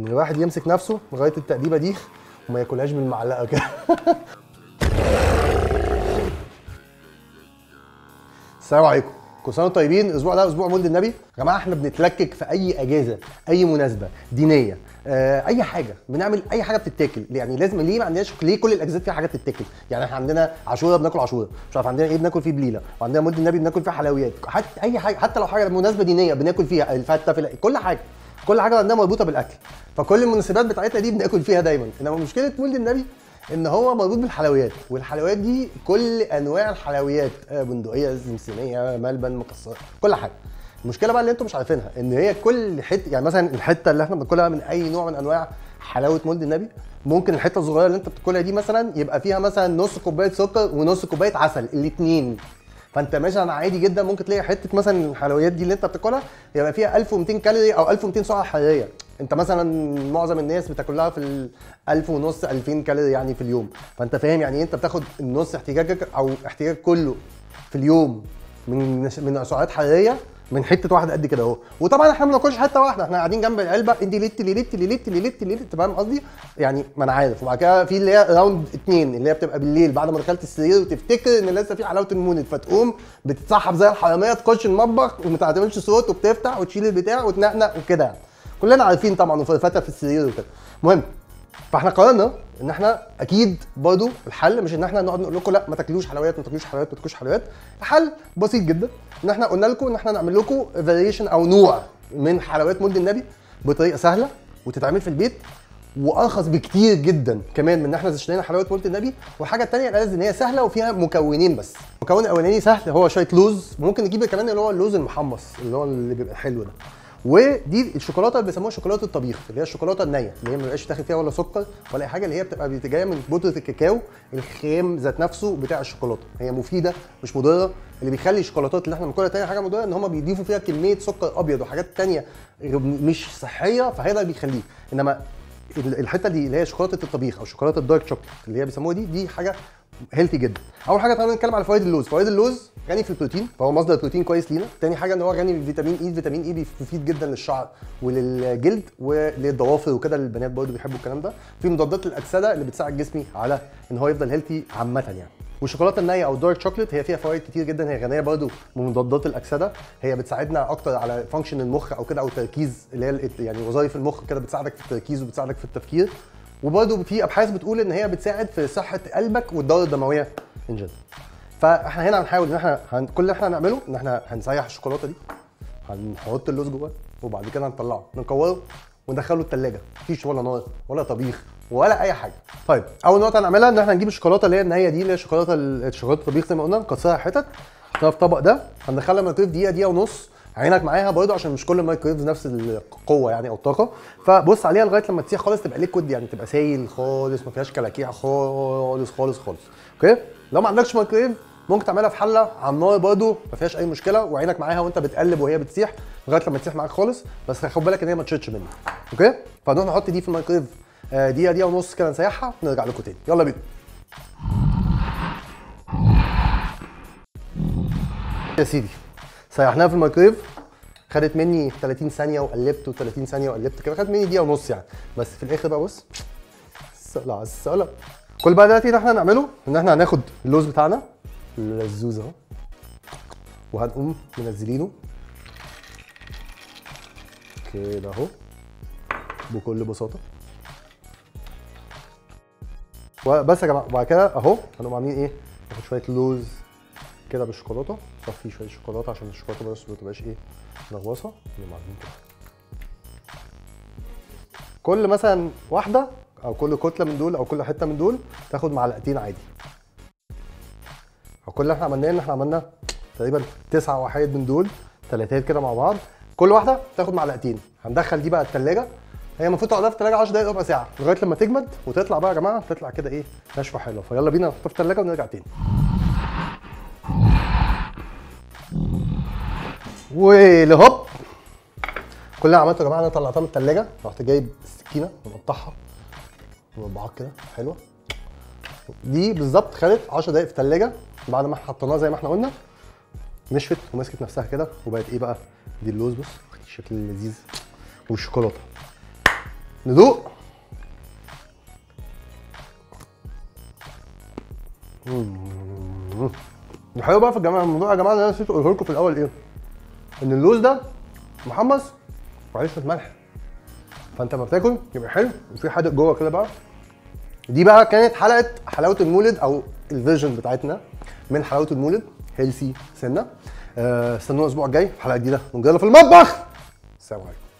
ان الواحد يمسك نفسه لغايه التأديبه دي وما ياكلهاش بالمعلقه كده. السلام عليكم، كل سنه وانتم طيبين. الاسبوع ده اسبوع مولد النبي يا جماعه. احنا بنتلكك في اي اجازه، اي مناسبه دينيه، اي حاجه، بنعمل اي حاجه بتتاكل. يعني لازم، ليه ما عندناش، ليه كل الاجازات فيها حاجات تتاكل؟ يعني احنا عندنا عاشوراء بناكل عاشوراء، مش عارف عندنا ايه بناكل فيه بليله، وعندنا مولد النبي بناكل فيه حلويات، حتى اي حاجه، حتى لو حاجه مناسبه دينيه بناكل فيها الفته، في كل حاجه، كل حاجه عندنا مربوطه بالاكل. فكل المناسبات بتاعتنا دي بناكل فيها دايما. انما مشكله مولد النبي ان هو مربوط بالحلويات، والحلويات دي كل انواع الحلويات، بندقيه، سمسميه، ملبن، مكسرات، كل حاجه. المشكله بقى اللي انتم مش عارفينها ان هي كل حته، يعني مثلا الحته اللي احنا بناكلها من اي نوع من انواع حلاوه مولد النبي، ممكن الحته الصغيره اللي انت بتاكلها دي مثلا يبقى فيها مثلا نص كوبايه سكر ونص كوبايه عسل، الاثنين. فانت مثلا عادي جدا ممكن تلاقي حته مثلا الحلويات دي اللي انت بتاكلها يبقى فيها 1200 كالوري او 1200 سعره حراريه. انت مثلا معظم الناس بتاكل لها في 1000 ونص 2000 كالوري يعني في اليوم. فانت فاهم يعني انت بتاخد النص احتياجك او احتياجك كله في اليوم من سعرات حراريه من حته واحده قد كده اهو. وطبعا احنا ما بناكلش حته واحده، احنا قاعدين جنب العلبه انت ليت فاهم قصدي؟ يعني ما انا عارف. وبعد كده في اللي هي راوند 2 اللي هي بتبقى بالليل بعد ما دخلت السرير وتفتكر ان لسه في حلاوه المولد، فتقوم بتتسحب زي الحراميه تخش المطبخ وما تعملش صوت وبتفتح وتشيل البتاع وتنقنق وكده يعني. كلنا عارفين طبعا، وفرفتها في السرير وكده. المهم، فاحنا قررنا ان احنا اكيد برضو الحل مش ان احنا نقعد نقول لكم لا ما تاكلوش حلويات، ما تاكلوش حلويات، ما تاكلوش حلويات. الحل بسيط جدا، ان احنا قلنا لكم ان احنا نعمل لكم فاريشن او نوع من حلويات مولد النبي بطريقه سهله وتتعمل في البيت، وارخص بكتير جدا كمان من ان احنا اشترينا حلويات مولد النبي. والحاجه الثانيه الالذ ان هي سهله وفيها مكونين بس. المكون الاولاني سهل، هو شويه لوز، ممكن نجيب كمان اللي هو اللوز المحمص اللي هو اللي بيبقى حلو ده. ودي الشوكولاته اللي بيسموها شوكولاته الطبيخ، اللي هي الشوكولاته النيه اللي هي ما بيبقاش داخل فيها ولا سكر ولا اي حاجه، اللي هي بتبقى جايه من بودره الكاكاو الخام ذات نفسه بتاع الشوكولاته. هي مفيده مش مضره. اللي بيخلي الشوكولاتات اللي احنا بناكلها تاني حاجه مضره ان هم بيضيفوا فيها كميه سكر ابيض وحاجات تانيه مش صحيه، فهذا اللي بيخليه. انما الحته دي اللي هي شوكولاته الطبيخ او شوكولاته الدارك شوكليت اللي هي بيسموها دي حاجه هيلثي جدا. اول حاجه تعالوا نتكلم على فوائد اللوز. فوائد اللوز غني في البروتين، فهو مصدر بروتين كويس لينا. تاني حاجه ان هو غني بالفيتامين اي. الفيتامين اي مفيد جدا للشعر وللجلد وللضوافر وكده، البنات برضه بيحبوا الكلام ده. في مضادات الاكسده اللي بتساعد جسمي على ان هو يفضل هيلثي عامه يعني. والشوكولاته النيه او الدارك شوكليت هي فيها فوائد كتير جدا، هي غنيه برضه بمضادات الاكسده، هي بتساعدنا اكتر على فانكشن المخ او كده او التركيز، اللي هي يعني وظائف المخ كده، بتساعدك في التركيز وبتساعدك في التفكير. وبرضه في ابحاث بتقول ان هي بتساعد في صحه قلبك والدوره الدمويه ان جنرال. فاحنا هنا هنحاول ان احنا كل اللي احنا هنعمله ان احنا هنسيح الشوكولاته دي، هنحط اللوز جواه، وبعد كده هنطلعه نكوره وندخله الثلاجه. مفيش ولا نار ولا طبيخ ولا اي حاجه. طيب اول نقطه هنعملها ان احنا هنجيب الشوكولاته اللي هي النيه دي، اللي هي الشوكولاته الطبيخ زي ما قلنا، نكسرها حتت، نحطها في طبق ده، هندخلها الميكرويف دقيقه ونص. عينك معاها برضه عشان مش كل الميكرويف نفس القوه يعني او الطاقه. فبص عليها لغايه لما تسيح خالص، تبقى ليكويد يعني تبقى سايل خالص، ما فيهاش كلاكيع خالص خالص خالص. اوكي؟ لو ما عندكش ميكرويف ممكن تعملها في حله على النار برضه، ما فيهاش اي مشكله، وعينك معاها وانت بتقلب وهي بتسيح لغايه لما تسيح معاك خالص، بس خد بالك ان هي ما تشيطش منك. اوكي؟ فنروح نحط دي في الميكرويف دقيقه ونص كده، نسيحها ونرجع لكم تاني. يلا بينا. يا سيدي سيحناها في الميكرويف، خدت مني 30 ثانيه وقلبت و30 ثانيه وقلبت كده، خدت مني دقيقه ونص يعني. بس في الاخر بقى بص، السلام على السلام. كل بقى دلوقتي اللي احنا هنعمله ان احنا هناخد اللوز بتاعنا اللزوز اهو، وهنقوم منزلينه كده اهو بكل بساطه. وبس يا جماعه. وبعد كده اهو هنقوم عاملين ايه، ناخد شويه لوز كده بالشوكولاته، نصفي شويه شوكولاته عشان الشوكولاته بس ما تبقاش ايه لغوصه. نقوم عاملين كده كل مثلا واحده او كل كتله من دول او كل حته من دول تاخد معلقتين عادي. كل اللي احنا عملناه ان احنا عملنا تقريبا 9 وحيد من دول، ثلاثات كده مع بعض، كل واحده تاخد معلقتين. هندخل دي بقى الثلاجه، هي المفروض تقعدها في الثلاجه 10 دقايق ربع ساعه لغايه لما تجمد وتطلع بقى يا جماعه، تطلع كده ايه ناشفه حلوه. فيلا بينا نحطها في الثلاجه ونرجع تاني. ولهوب كل اللي عملته يا جماعه انا طلعتها من الثلاجه، رحت جايب السكينه ومقطعها مربعات كده حلوه. دي بالظبط خدت 10 دقايق في الثلاجه بعد ما حطيناها زي ما احنا قلنا، نشفت ومسكت نفسها كده وبقت ايه بقى. دي اللوز بص الشكل اللذيذ والشوكولاته. ندوق. الحلو بقى في الجماعه الموضوع يا جماعه اللي انا نسيت اقوله لكم في الاول ايه؟ ان اللوز ده محمص وعليه شويه ملح، فانت لما بتاكل يبقى حلو وفي حادق جوه كده بقى. دي بقى كانت حلاوه المولد او الفيرجن بتاعتنا من حلاوه المولد، هيلثي سنه. استنونا الاسبوع الجاي في حلقه جديده من جاله في المطبخ. السلام عليكم.